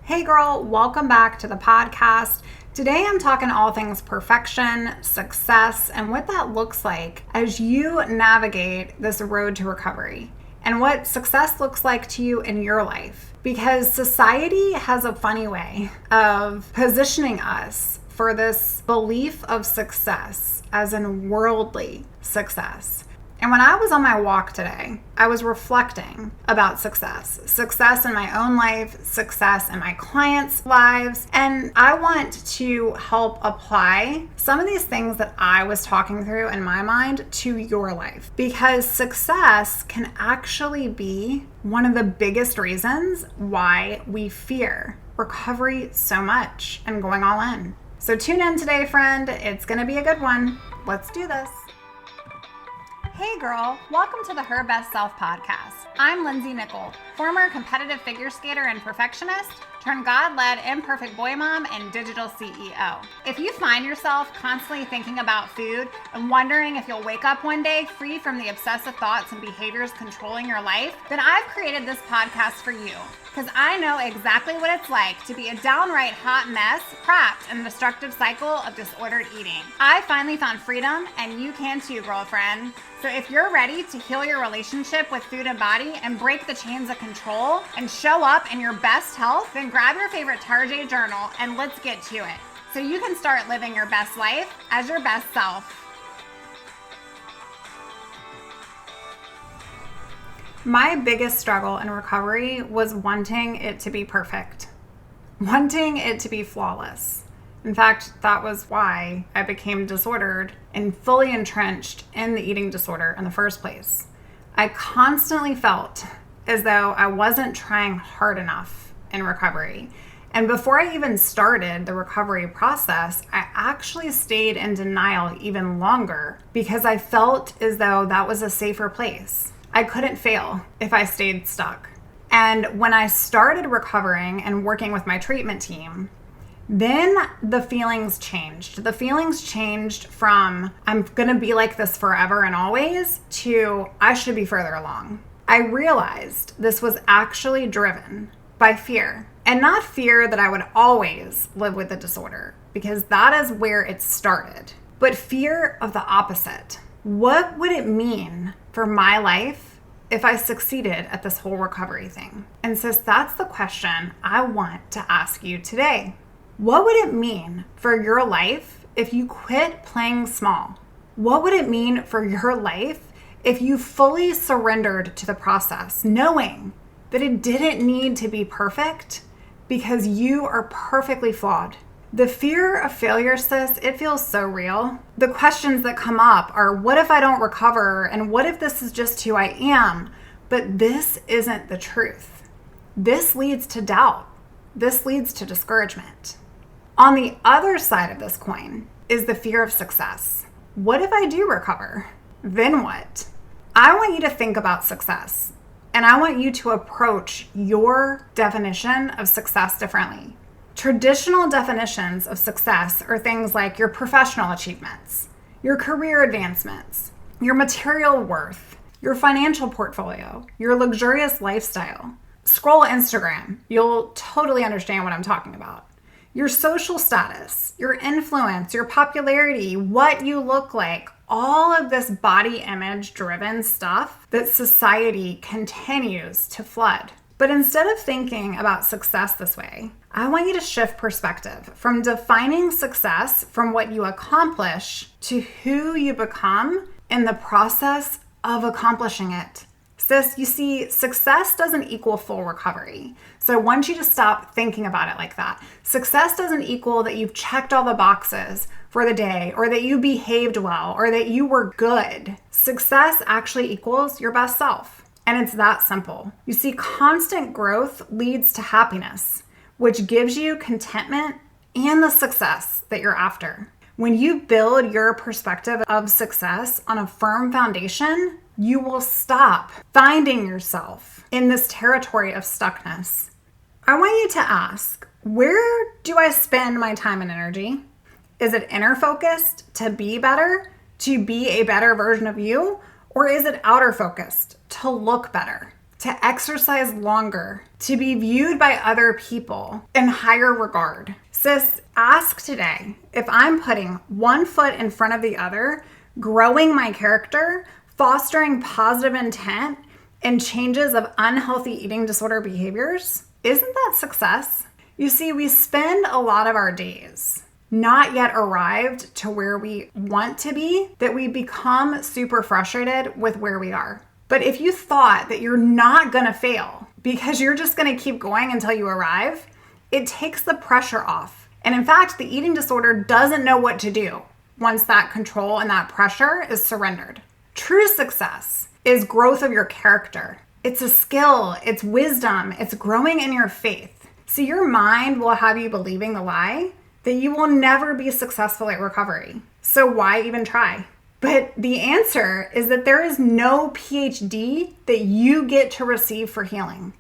Hey girl, welcome back to the podcast. Today I'm talking all things perfection, success, and what that looks like as you navigate this road to recovery and what success looks like to you in your life. Because society has a funny way of positioning us for this belief of success as in worldly success. And when I was on my walk today, I was reflecting about success in my own life, success in my clients' lives. And I want to help apply some of these things that I was talking through in my mind to your life. Because success can actually be one of the biggest reasons why we fear recovery so much and going all in. So tune in today, friend. It's going to be a good one. Let's do this. Hey girl, welcome to the Her Best Self podcast. I'm Lindsay Nickel, former competitive figure skater and perfectionist, turned God-led imperfect boy mom and digital CEO. If you find yourself constantly thinking about food and wondering if you'll wake up one day free from the obsessive thoughts and behaviors controlling your life, then I've created this podcast for you. Because I know exactly what it's like to be a downright hot mess, trapped in a destructive cycle of disordered eating. I finally found freedom, and you can too, girlfriend. So if you're ready to heal your relationship with food and body and break the chains of control and show up in your best health, then grab your favorite Tarjay journal and let's get to it. So you can start living your best life as your best self. My biggest struggle in recovery was wanting it to be perfect, wanting it to be flawless. In fact, that was why I became disordered and fully entrenched in the eating disorder in the first place. I constantly felt as though I wasn't trying hard enough in recovery. And before I even started the recovery process, I actually stayed in denial even longer because I felt as though that was a safer place. I couldn't fail if I stayed stuck. And when I started recovering and working with my treatment team, then the feelings changed. The feelings changed from I'm gonna be like this forever and always to I should be further along. I realized this was actually driven by fear, and not fear that I would always live with the disorder, because that is where it started, but fear of the opposite. What would it mean for my life if I succeeded at this whole recovery thing? And sis, that's the question I want to ask you today. What would it mean for your life if you quit playing small? What would it mean for your life if you fully surrendered to the process, knowing that it didn't need to be perfect because you are perfectly flawed? The fear of failure, sis, it feels so real. The questions that come up are, what if I don't recover? And what if this is just who I am? But this isn't the truth. This leads to doubt. This leads to discouragement. On the other side of this coin is the fear of success. What if I do recover? Then what? I want you to think about success, and I want you to approach your definition of success differently. Traditional definitions of success are things like your professional achievements, your career advancements, your material worth, your financial portfolio, your luxurious lifestyle. Scroll Instagram. You'll totally understand what I'm talking about. Your social status, your influence, your popularity, what you look like, all of this body image driven stuff that society continues to flood. But instead of thinking about success this way, I want you to shift perspective from defining success from what you accomplish to who you become in the process of accomplishing it. Sis, you see, success doesn't equal full recovery. So I want you to stop thinking about it like that. Success doesn't equal that you've checked all the boxes for the day, or that you behaved well, or that you were good. Success actually equals your best self. And it's that simple. You see, constant growth leads to happiness, which gives you contentment and the success that you're after. When you build your perspective of success on a firm foundation, you will stop finding yourself in this territory of stuckness. I want you to ask, where do I spend my time and energy? Is it inner focused to be better, to be a better version of you? Or is it outer focused to look better? to exercise longer, to be viewed by other people in higher regard. Sis, ask today if I'm putting one foot in front of the other, growing my character, fostering positive intent, and changes of unhealthy eating disorder behaviors. Isn't that success? You see, we spend a lot of our days not yet arrived to where we want to be, that we become super frustrated with where we are. But if you thought that you're not gonna fail because you're just gonna keep going until you arrive, it takes the pressure off. And in fact, the eating disorder doesn't know what to do once that control and that pressure is surrendered. True success is growth of your character. It's a skill, it's wisdom, it's growing in your faith. See, your mind will have you believing the lie that you will never be successful at recovery. So why even try? But the answer is that there is no PhD that you get to receive for healing.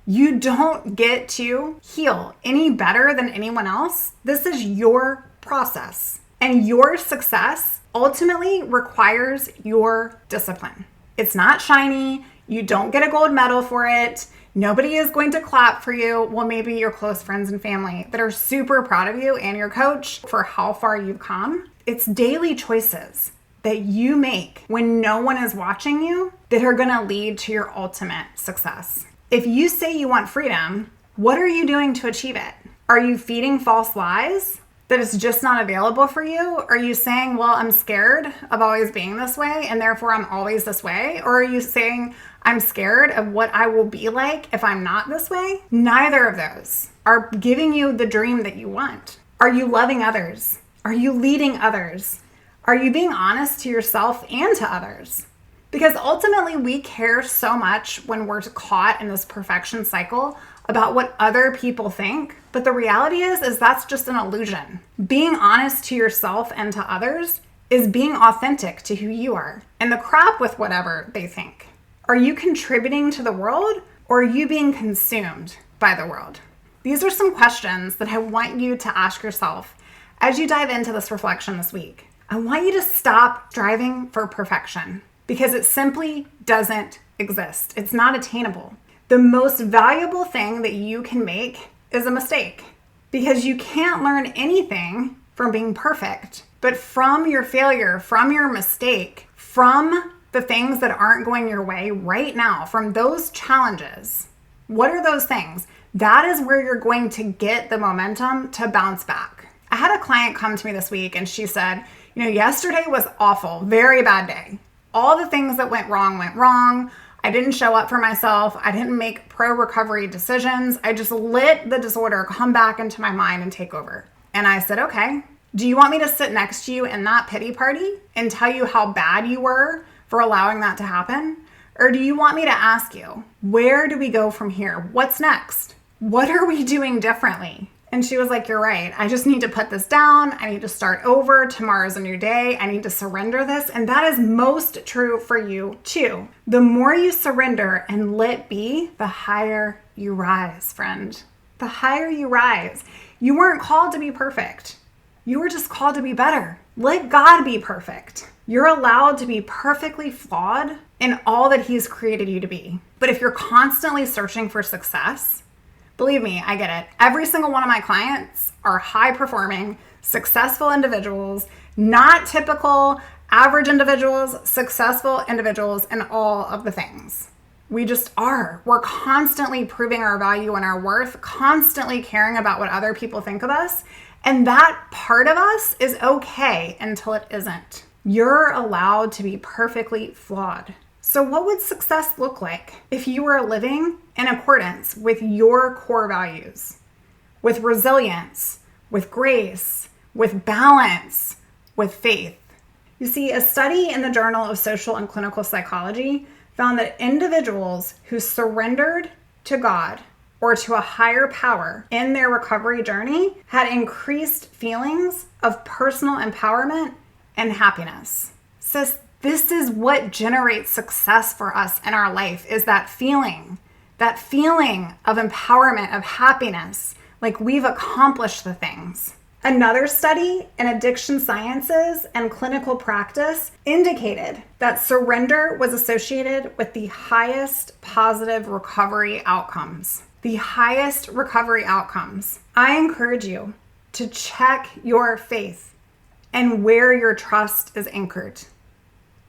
You don't get to heal any better than anyone else. This is your process. And your success ultimately requires your discipline. It's not shiny. You don't get a gold medal for it. Nobody is going to clap for you. Well, maybe your close friends and family that are super proud of you and your coach for how far you've come. It's daily choices that you make when no one is watching you that are going to lead to your ultimate success. If you say you want freedom, what are you doing to achieve it? Are you feeding false lies that it's just not available for you? Are you saying, well, I'm scared of always being this way and therefore I'm always this way? Or are you saying, I'm scared of what I will be like if I'm not this way? Neither of those are giving you the dream that you want. Are you loving others? Are you leading others? Are you being honest to yourself and to others? Because ultimately we care so much when we're caught in this perfection cycle about what other people think. But the reality is that's just an illusion. Being honest to yourself and to others is being authentic to who you are. And the crap with whatever they think. Are you contributing to the world or are you being consumed by the world? These are some questions that I want you to ask yourself as you dive into this reflection this week. I want you to stop striving for perfection because it simply doesn't exist. It's not attainable. The most valuable thing that you can make is a mistake because you can't learn anything from being perfect, but from your failure, from your mistake, from the things that aren't going your way right now, from those challenges. What are those things? That is where you're going to get the momentum to bounce back. I had a client come to me this week and she said, yesterday was awful, very bad day. All the things that went wrong. I didn't show up for myself. I didn't make pro-recovery decisions. I just let the disorder come back into my mind and take over. And I said, okay, do you want me to sit next to you in that pity party and tell you how bad you were for allowing that to happen? Or do you want me to ask you, where do we go from here? What's next? What are we doing differently? And she was like, you're right. I just need to put this down. I need to start over. Tomorrow's a new day. I need to surrender this. And that is most true for you too. The more you surrender and let be, the higher you rise, friend. The higher you rise. You weren't called to be perfect. You were just called to be better. Let God be perfect. You're allowed to be perfectly flawed in all that He's created you to be. But if you're constantly searching for success, believe me, I get it. Every single one of my clients are high-performing, successful individuals, not typical average individuals, successful individuals, and all of the things. We just are. We're constantly proving our value and our worth, constantly caring about what other people think of us, and that part of us is okay until it isn't. You're allowed to be perfectly flawed. So what would success look like if you were living in accordance with your core values, with resilience, with grace, with balance, with faith? You see, a study in the Journal of Social and Clinical Psychology found that individuals who surrendered to God or to a higher power in their recovery journey had increased feelings of personal empowerment and happiness. Sis, this is what generates success for us in our life, is that feeling of empowerment, of happiness, like we've accomplished the things. Another study in addiction sciences and clinical practice indicated that surrender was associated with the highest positive recovery outcomes. The highest recovery outcomes. I encourage you to check your faith and where your trust is anchored.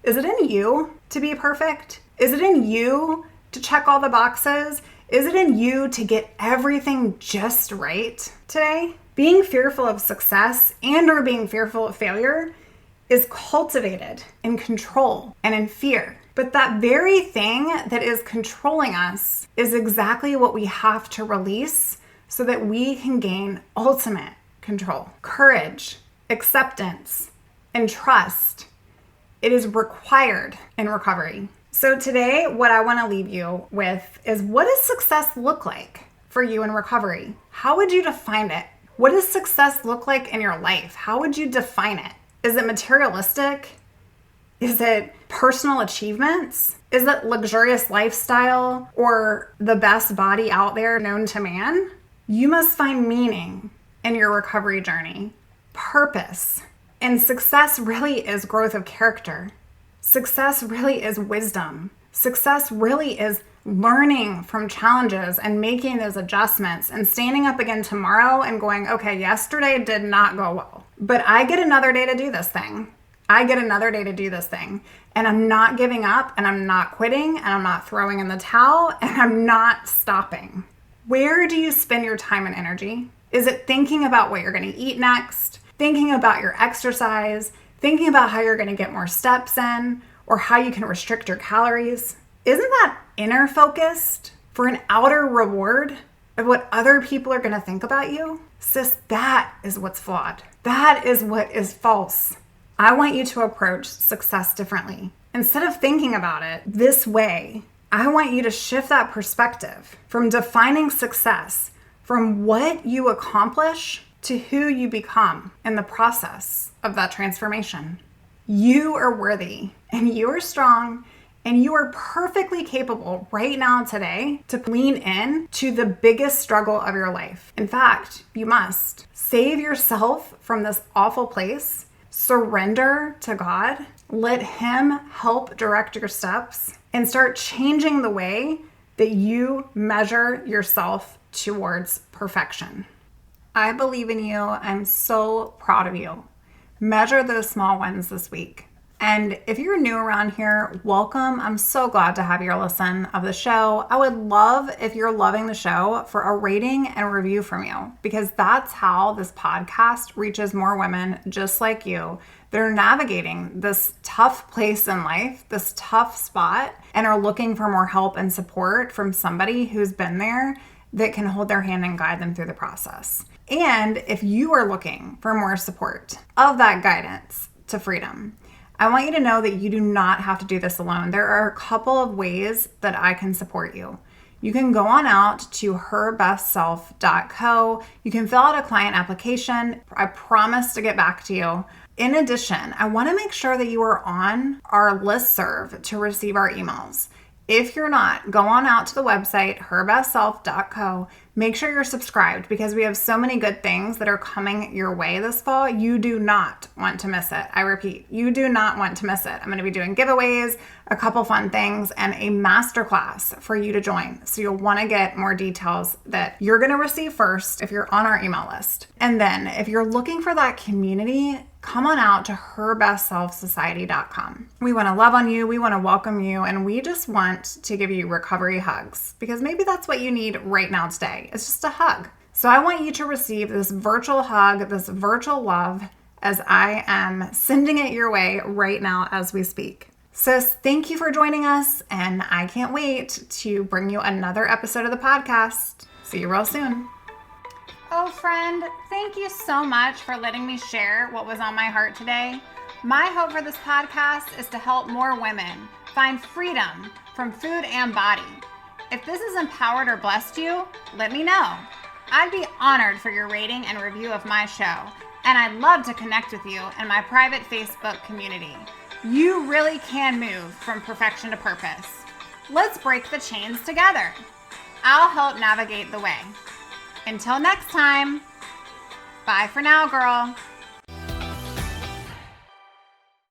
Is it in you to be perfect? Is it in you to check all the boxes? Is it in you to get everything just right today? Being fearful of success and or being fearful of failure is cultivated in control and in fear. But that very thing that is controlling us is exactly what we have to release so that we can gain ultimate control, courage, acceptance, and trust. It is required in recovery. So today, what I want to leave you with is, what does success look like for you in recovery? How would you define it? What does success look like in your life? How would you define it? Is it materialistic? Is it personal achievements? Is it luxurious lifestyle or the best body out there known to man? You must find meaning in your recovery journey, purpose. And success really is growth of character. Success really is wisdom. Success really is learning from challenges and making those adjustments and standing up again tomorrow and going, okay, yesterday did not go well, but I get another day to do this thing. I get another day to do this thing. And I'm not giving up, and I'm not quitting, and I'm not throwing in the towel, and I'm not stopping. Where do you spend your time and energy? Is it thinking about what you're going to eat next? Thinking about your exercise? Thinking about how you're going to get more steps in, or how you can restrict your calories? Isn't that inner focused for an outer reward of what other people are going to think about you? Sis, that is what's flawed. That is what is false. I want you to approach success differently. Instead of thinking about it this way, I want you to shift that perspective from defining success from what you accomplish to who you become in the process of that transformation. You are worthy, and you are strong, and you are perfectly capable right now today to lean in to the biggest struggle of your life. In fact, you must save yourself from this awful place, surrender to God, let Him help direct your steps, and start changing the way that you measure yourself towards perfection. I believe in you. I'm so proud of you. Measure those small wins this week. And if you're new around here, welcome. I'm so glad to have your listen of the show. I would love, if you're loving the show, for a rating and review from you, because that's how this podcast reaches more women just like you that are navigating this tough place in life, this tough spot, and are looking for more help and support from somebody who's been there that can hold their hand and guide them through the process. And if you are looking for more support of that guidance to freedom, I want you to know that you do not have to do this alone. There are a couple of ways that I can support you. You can go on out to herbestself.co. You can fill out a client application. I promise to get back to you. In addition, I want to make sure that you are on our listserv to receive our emails. If you're not, go on out to the website, herbestself.co. Make sure you're subscribed, because we have so many good things that are coming your way this fall. You do not want to miss it. I repeat, you do not want to miss it. I'm going to be doing giveaways, a couple fun things, and a masterclass for you to join. So you'll want to get more details that you're going to receive first if you're on our email list. And then if you're looking for that community, come on out to herbestselfsociety.com. We want to love on you. We want to welcome you. And we just want to give you recovery hugs, because maybe that's what you need right now today. It's just a hug. So I want you to receive this virtual hug, this virtual love, as I am sending it your way right now as we speak. Sis, thank you for joining us. And I can't wait to bring you another episode of the podcast. See you real soon. Oh, friend, thank you so much for letting me share what was on my heart today. My hope for this podcast is to help more women find freedom from food and body. If this has empowered or blessed you, let me know. I'd be honored for your rating and review of my show, and I'd love to connect with you in my private Facebook community. You really can move from perfection to purpose. Let's break the chains together. I'll help navigate the way. Until next time. Bye for now, girl.